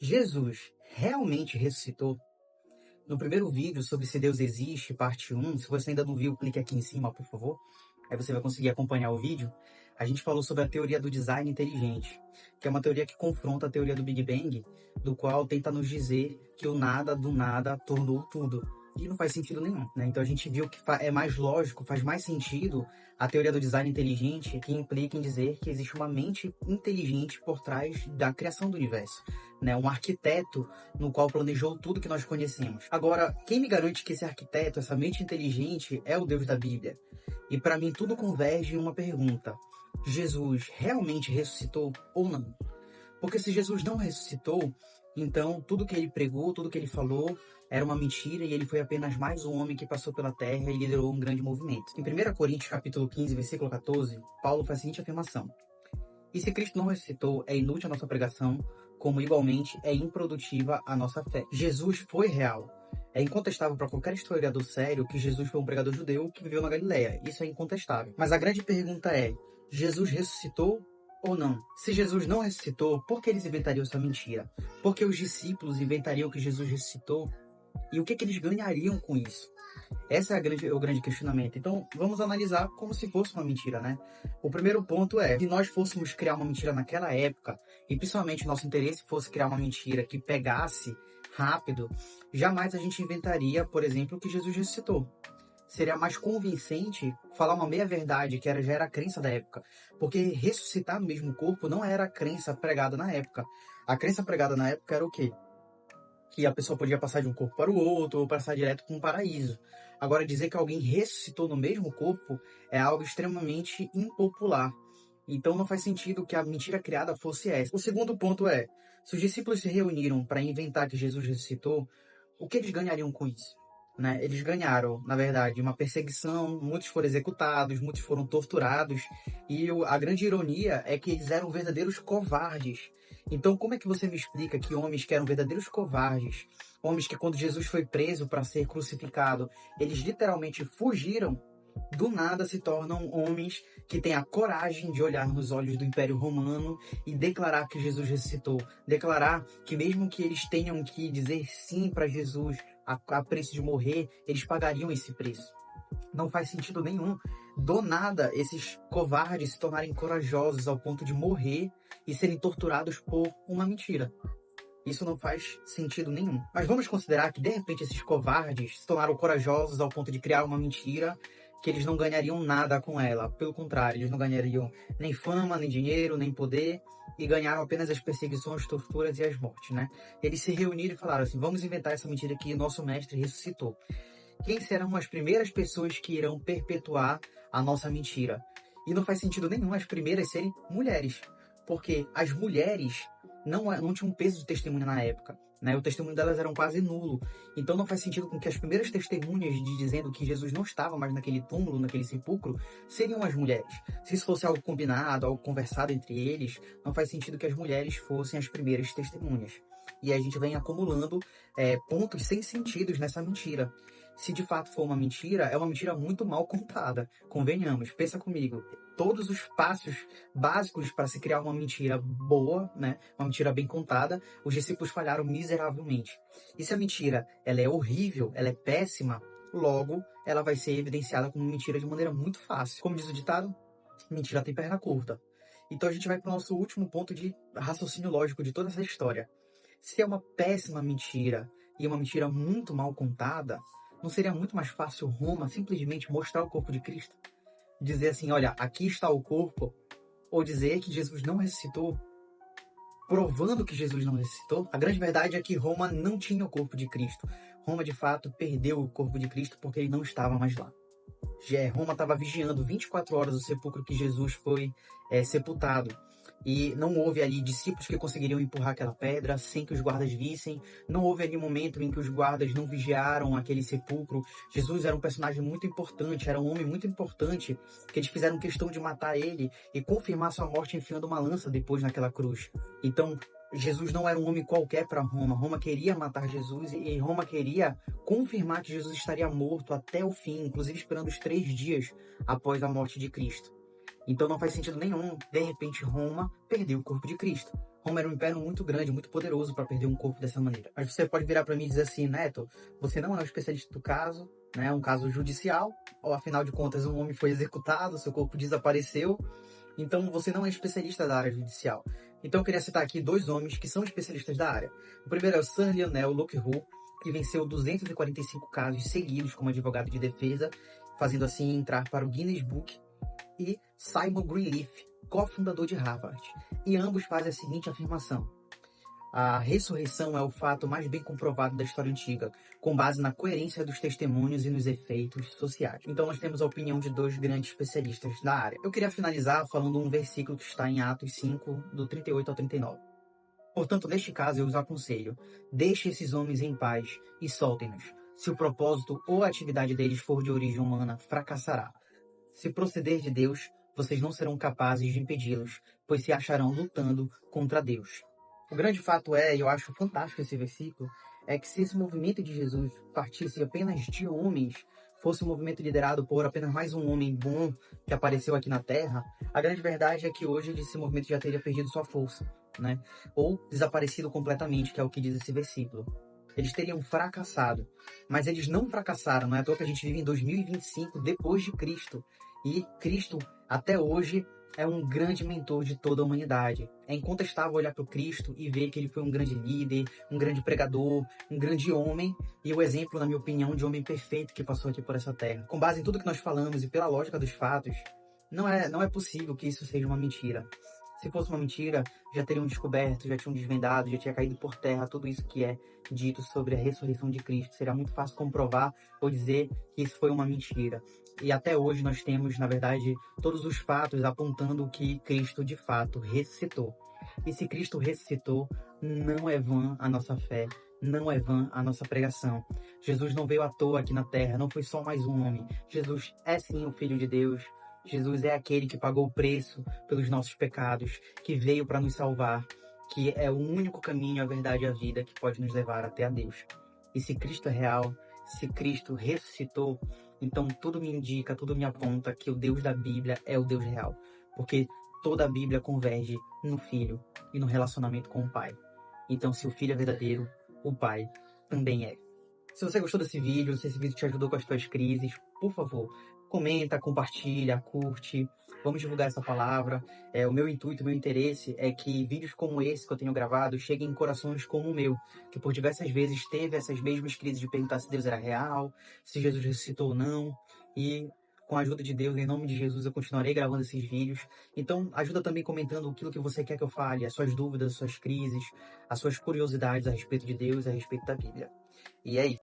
Jesus realmente ressuscitou? No primeiro vídeo sobre se Deus existe, parte 1, se você ainda não viu, clique aqui em cima, por favor. Aí você vai conseguir acompanhar o vídeo. A gente falou sobre a teoria do design inteligente, que é uma teoria que confronta a teoria do Big Bang, do qual tenta nos dizer que o nada do nada tornou tudo. E não faz sentido nenhum, né? Então a gente viu que é mais lógico, faz mais sentido a teoria do design inteligente, que implica em dizer que existe uma mente inteligente por trás da criação do universo, né? Um arquiteto no qual planejou tudo que nós conhecemos. Agora, quem me garante que esse arquiteto, essa mente inteligente, é o Deus da Bíblia? E para mim tudo converge em uma pergunta: Jesus realmente ressuscitou ou não? Porque se Jesus não ressuscitou, então tudo que ele pregou, tudo que ele falou era uma mentira e ele foi apenas mais um homem que passou pela terra e liderou um grande movimento. Em 1 Coríntios capítulo 15, versículo 14, Paulo faz a seguinte afirmação: e se Cristo não ressuscitou, é inútil a nossa pregação, como igualmente é improdutiva a nossa fé. Jesus foi real. É incontestável para qualquer historiador sério que Jesus foi um pregador judeu que viveu na Galileia. Isso é incontestável. Mas a grande pergunta é: Jesus ressuscitou ou não? Se Jesus não ressuscitou, por que eles inventariam essa mentira? Por que os discípulos inventariam que Jesus ressuscitou? E o que eles ganhariam com isso? Esse é o grande questionamento. Então, vamos analisar como se fosse uma mentira, né? O primeiro ponto é, se nós fôssemos criar uma mentira naquela época, e principalmente nosso interesse fosse criar uma mentira que pegasse rápido, jamais a gente inventaria, por exemplo, que Jesus ressuscitou. Seria mais convincente falar uma meia-verdade, que já era a crença da época. Porque ressuscitar no mesmo corpo não era a crença pregada na época. A crença pregada na época era o quê? Que a pessoa podia passar de um corpo para o outro ou passar direto para um paraíso. Agora, dizer que alguém ressuscitou no mesmo corpo é algo extremamente impopular. Então não faz sentido que a mentira criada fosse essa. O segundo ponto é, se os discípulos se reuniram para inventar que Jesus ressuscitou, o que eles ganhariam com isso? Né? Eles ganharam, na verdade, uma perseguição, muitos foram executados, muitos foram torturados, e a grande ironia é que eles eram verdadeiros covardes. Então, como é que você me explica que homens que eram verdadeiros covardes, homens que quando Jesus foi preso para ser crucificado, eles literalmente fugiram, do nada se tornam homens que têm a coragem de olhar nos olhos do Império Romano e declarar que Jesus ressuscitou, declarar que mesmo que eles tenham que dizer sim para Jesus a preço de morrer, eles pagariam esse preço. Não faz sentido nenhum, do nada, esses covardes se tornarem corajosos ao ponto de morrer e serem torturados por uma mentira. Isso não faz sentido nenhum. Mas vamos considerar que, de repente, esses covardes se tornaram corajosos ao ponto de criar uma mentira que eles não ganhariam nada com ela. Pelo contrário, eles não ganhariam nem fama, nem dinheiro, nem poder, e ganharam apenas as perseguições, torturas e as mortes, né? Eles se reuniram e falaram assim: vamos inventar essa mentira que nosso mestre ressuscitou. Quem serão as primeiras pessoas que irão perpetuar a nossa mentira? E não faz sentido nenhum as primeiras serem mulheres, porque as mulheres não tinham peso de testemunha na época, né? O testemunho delas era quase nulo. Então não faz sentido com que as primeiras testemunhas dizendo que Jesus não estava mais naquele túmulo, naquele sepulcro, seriam as mulheres. Se isso fosse algo combinado, algo conversado entre eles, não faz sentido que as mulheres fossem as primeiras testemunhas. E a gente vem acumulando pontos sem sentidos nessa mentira. Se de fato for uma mentira, é uma mentira muito mal contada. Convenhamos, pensa comigo. Todos os passos básicos para se criar uma mentira boa, né, uma mentira bem contada, os discípulos falharam miseravelmente. E se a mentira ela é horrível, ela é péssima, logo ela vai ser evidenciada como mentira de maneira muito fácil. Como diz o ditado, mentira tem perna curta. Então a gente vai para o nosso último ponto de raciocínio lógico de toda essa história. Se é uma péssima mentira e uma mentira muito mal contada, não seria muito mais fácil Roma simplesmente mostrar o corpo de Cristo? Dizer assim: olha, aqui está o corpo, ou dizer que Jesus não ressuscitou, provando que Jesus não ressuscitou? A grande verdade é que Roma não tinha o corpo de Cristo. Roma, de fato, perdeu o corpo de Cristo porque ele não estava mais lá. Roma estava vigiando 24 horas o sepulcro que Jesus foi sepultado. E não houve ali discípulos que conseguiriam empurrar aquela pedra sem que os guardas vissem. Não houve ali um momento em que os guardas não vigiaram aquele sepulcro. Jesus era um personagem muito importante, era um homem muito importante, que eles fizeram questão de matar ele e confirmar sua morte enfiando uma lança depois naquela cruz. Então, Jesus não era um homem qualquer para Roma. Roma queria matar Jesus e Roma queria confirmar que Jesus estaria morto até o fim, inclusive esperando os 3 dias após a morte de Cristo. Então não faz sentido nenhum, de repente, Roma perdeu o corpo de Cristo. Roma era um império muito grande, muito poderoso para perder um corpo dessa maneira. Mas você pode virar para mim e dizer assim, Neto, você não é um especialista do caso, né? É um caso judicial, ou afinal de contas um homem foi executado, seu corpo desapareceu, então você não é especialista da área judicial. Então eu queria citar aqui dois homens que são especialistas da área. O primeiro é o Sir Lionel Lockwood, que venceu 245 casos seguidos como advogado de defesa, fazendo assim entrar para o Guinness Book, e Simon Greenleaf, cofundador de Harvard. E ambos fazem a seguinte afirmação: a ressurreição é o fato mais bem comprovado da história antiga, com base na coerência dos testemunhos e nos efeitos sociais. Então nós temos a opinião de dois grandes especialistas da área. Eu queria finalizar falando um versículo que está em Atos 5, do 38 ao 39. Portanto, neste caso eu os aconselho, deixe esses homens em paz e soltem-nos. Se o propósito ou a atividade deles for de origem humana, fracassará. Se proceder de Deus, vocês não serão capazes de impedi-los, pois se acharão lutando contra Deus. O grande fato é, e eu acho fantástico esse versículo, é que se esse movimento de Jesus partisse apenas de homens, fosse um movimento liderado por apenas mais um homem bom que apareceu aqui na Terra, a grande verdade é que hoje esse movimento já teria perdido sua força, né? Ou desaparecido completamente, que é o que diz esse versículo. Eles teriam fracassado, mas eles não fracassaram, não é à toa que a gente vive em 2025, depois de Cristo. E Cristo, até hoje, é um grande mentor de toda a humanidade. É incontestável olhar para o Cristo e ver que ele foi um grande líder, um grande pregador, um grande homem e o exemplo, na minha opinião, de homem perfeito que passou aqui por essa terra. Com base em tudo que nós falamos e pela lógica dos fatos, não é possível que isso seja uma mentira. Se fosse uma mentira, já teriam descoberto, já tinham desvendado, já tinha caído por terra tudo isso que é dito sobre a ressurreição de Cristo. Seria muito fácil comprovar ou dizer que isso foi uma mentira. E até hoje nós temos, na verdade, todos os fatos apontando que Cristo, de fato, ressuscitou. E se Cristo ressuscitou, não é vã a nossa fé, não é vã a nossa pregação. Jesus não veio à toa aqui na terra, não foi só mais um homem. Jesus é sim o Filho de Deus. Jesus é aquele que pagou o preço pelos nossos pecados, que veio para nos salvar, que é o único caminho, a verdade e a vida que pode nos levar até a Deus. E se Cristo é real, se Cristo ressuscitou, então tudo me indica, tudo me aponta que o Deus da Bíblia é o Deus real. Porque toda a Bíblia converge no Filho e no relacionamento com o Pai. Então, se o Filho é verdadeiro, o Pai também é. Se você gostou desse vídeo, se esse vídeo te ajudou com as suas crises, por favor, comenta, compartilha, curte. Vamos divulgar essa palavra. O meu intuito, o meu interesse é que vídeos como esse que eu tenho gravado cheguem em corações como o meu, que por diversas vezes teve essas mesmas crises de perguntar se Deus era real, se Jesus ressuscitou ou não. E com a ajuda de Deus, em nome de Jesus, eu continuarei gravando esses vídeos. Então, ajuda também comentando aquilo que você quer que eu fale, as suas dúvidas, as suas crises, as suas curiosidades a respeito de Deus, a respeito da Bíblia. E é isso.